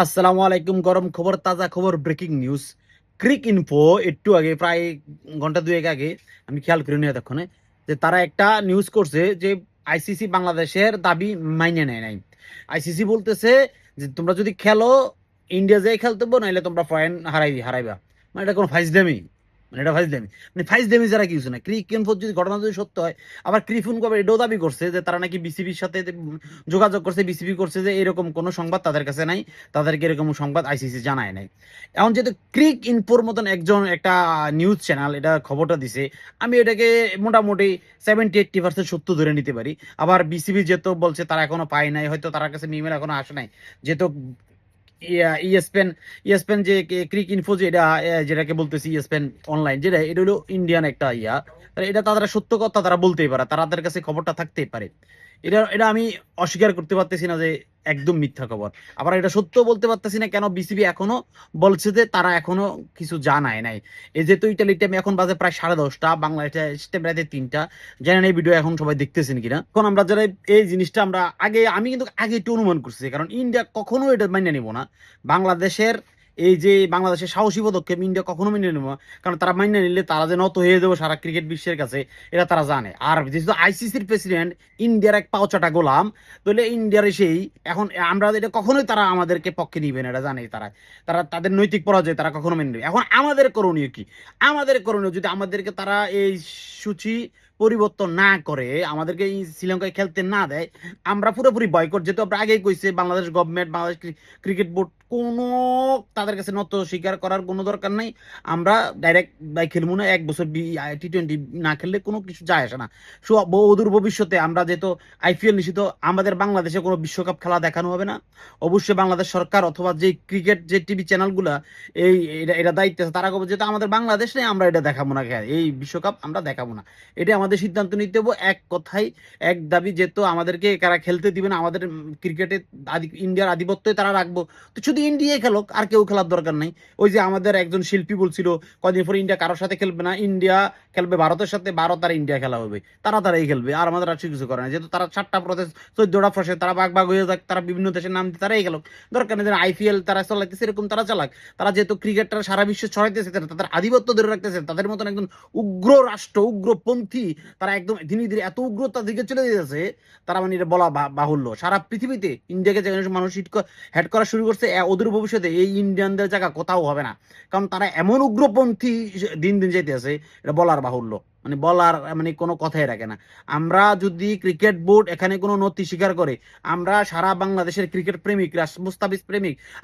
আসসালামু আলাইকুম। গরম খবর, তাজা খবর, ব্রেকিং নিউজ। ক্রিক ইনফো একটু আগে প্রায় ঘন্টা ২ এক আগে আমি খেয়াল করিনি এতক্ষণে যে তারা একটা নিউজ করছে যে আইসিসি বাংলাদেশের দাবি মাইনে নেয় নাই। আইসিসি বলতেছে যে তোমরা যদি খেলো ইন্ডিয়া যেয়ে খেলতে হইবো, নাইলে তোমরা পয়েন্ট হারাইবা। মানে এটা কোনো ফাইজলামি? মানে এটা ফাইজলামি? মানে ফাইজলামি ছাড়া কিছু না। ক্রিক ইনফো যদি ঘটনা যদি সত্য হয়, আবার ক্রিফুন কবে এটাও দাবি করছে যে তারা নাকি বিসিবির সাথে যোগাযোগ করছে, বিসিবি করছে যে এরকম কোনো সংবাদ তাদের কাছে নাই, তাদেরকে এরকম সংবাদ আইসিসি জানায় নাই। এখন যেহেতু ক্রিক ইনফোর মতন একজন একটা নিউজ চ্যানেল এটা খবরটা দিছে, আমি এটাকে মোটামুটি 70-80% সত্য ধরে নিতে পারি। আবার বিসিবি যেহেতু বলছে তারা এখনো পায় নাই, হয়তো তার কাছে ইমেল এখনো আসে নাই, যেহেতু ইএসপেন ইএসপেন যে ক্রিক ইনফো যে এটা যেটাকে বলতেছি ইএসপেন অনলাইন, যেটা এটা হলো ইন্ডিয়ান একটা তাহলে এটা তারা সত্য কথা তারা বলতেই পারে, তাদের কাছে খবরটা থাকতেই পারে। এটা এটা আমি অস্বীকার করতে পারতেছি না যে একদম মিথ্যা খবর। আবার এটা সত্য বলতে পারতেছি না কেন বিসিবি এখনো বলছে যে তারা এখনো কিছু জানায় নাই। এই যেহেতু ইটালির টাইম এখন বাজে প্রায় 10:30, বাংলাদেশ টাইম রাতে 3টা। জানেন এই ভিডিও এখন সবাই দেখতেছেন কিনা? এখন আমরা যারা এই জিনিসটা আমরা আমি কিন্তু আগে একটু অনুমান করছি, কারণ ইন্ডিয়া কখনো এটা মাইনে নিব না। বাংলাদেশের এই যে বাংলাদেশের সাহসী পদক্ষেপ ইন্ডিয়া কখনো মেনে নেব না, কারণ তারা মাইনে নিলে তারা যে নত হয়ে যাবে সারা ক্রিকেট বিশ্বের কাছে, এটা তারা জানে। আর যেহেতু আইসিসির প্রেসিডেন্ট ইন্ডিয়ার এক পাওচাটা গোলাম, তাহলে ইন্ডিয়ার সেই এখন আমরা এটা কখনোই তারা আমাদেরকে পক্ষে নিবে না, এটা জানে তারা। তারা তাদের নৈতিক পরাজয় তারা কখনো মেনে নেবে। এখন আমাদের করণীয় কি? আমাদের করণীয় যদি আমাদেরকে তারা এই সূচি পরিবর্তন না করে, আমাদেরকে এই শ্রীলঙ্কায় খেলতে না দেয়, আমরা পুরোপুরি বয়কট, যেহেতু আমরা আগেই কইছে Bangladesh government, Bangladesh cricket board কোনো তাদের কাছে নত স্বীকার করার কোনো দরকার নাই। আমরা ডাইরেক্ট বাই খেলবো না, 1 বছর টি-20 না খেললে কোনো কিছু যায় আসে না। অদূর ভবিষ্যতে আমরা যেহেতু আইপিএল নিষিদ্ধ, আমাদের বাংলাদেশে কোনো বিশ্বকাপ খেলা দেখানো হবে না। অবশ্যই বাংলাদেশ সরকার অথবা যে ক্রিকেট যে টিভি চ্যানেলগুলা এই এটা দায়িত্ব আছে, তারা কবে যেহেতু আমাদের বাংলাদেশ নেই, আমরা এটা দেখাবো না, এই বিশ্বকাপ আমরা দেখাবো না। এটা আমাদের সিদ্ধান্ত নিতে হবে, এক কথাই এক দাবি, যেহেতু আমাদেরকে কারা খেলতে দিবে না, আমাদের ক্রিকেটে ইন্ডিয়ার আধিপত্যই তারা রাখবো, তো শুধু ইন্ডিয়াই খেলুক, আর কেউ খেলার দরকার নাই। ওই যে আমাদের একজন শিল্পী বলছিল কদিন পরে ইন্ডিয়া কারোর সাথে খেলবে না, ইন্ডিয়া খেলবে ভারতের সাথে, ভারত আর ইন্ডিয়া খেলা হবে, তারাই খেলবে, আর আমাদের আর কিছু করে না। যেহেতু তারা 7টা প্রদেশ, 14টা প্রদেশ, তারা ভাগ হয়ে যাক, তারা বিভিন্ন দেশের নাম দিয়ে তারাই গেল, দরকার নেই। আইপিএল তারা চালাইতেছে এরকম তারা চালাক। তারা যেহেতু ক্রিকেটটা সারা বিশ্বে ছড়াইতেছে, তাদের আধিপত্য ধরে রাখতেছে, তাদের মতন একজন উগ্র রাষ্ট্র, উগ্রপন্থী, তারা একদম ধীরে ধীরে এত উগ্রতার দিকে চলে যেতেছে, তারা মানে এটা বলা বাহুল্য। সারা পৃথিবীতে ইন্ডিয়াকে যে মানুষ হেড করা শুরু করছে, অদূর ভবিষ্যতে এই ইন্ডিয়ানদের জায়গা কোথাও হবে না, কারণ তারা এমন উগ্রপন্থী দিন দিন যাইতে আছে, এটা বলার বাহুল্য। মানে বলার মানে কোনো কথাই রাখে না। আমরা যদি ক্রিকেট বোর্ড এখানে কোনো নথি স্বীকার করে, আমরা সারা বাংলাদেশের ক্রিকেট প্রেমিক, মুস্তাফিজ প্রেমিক আর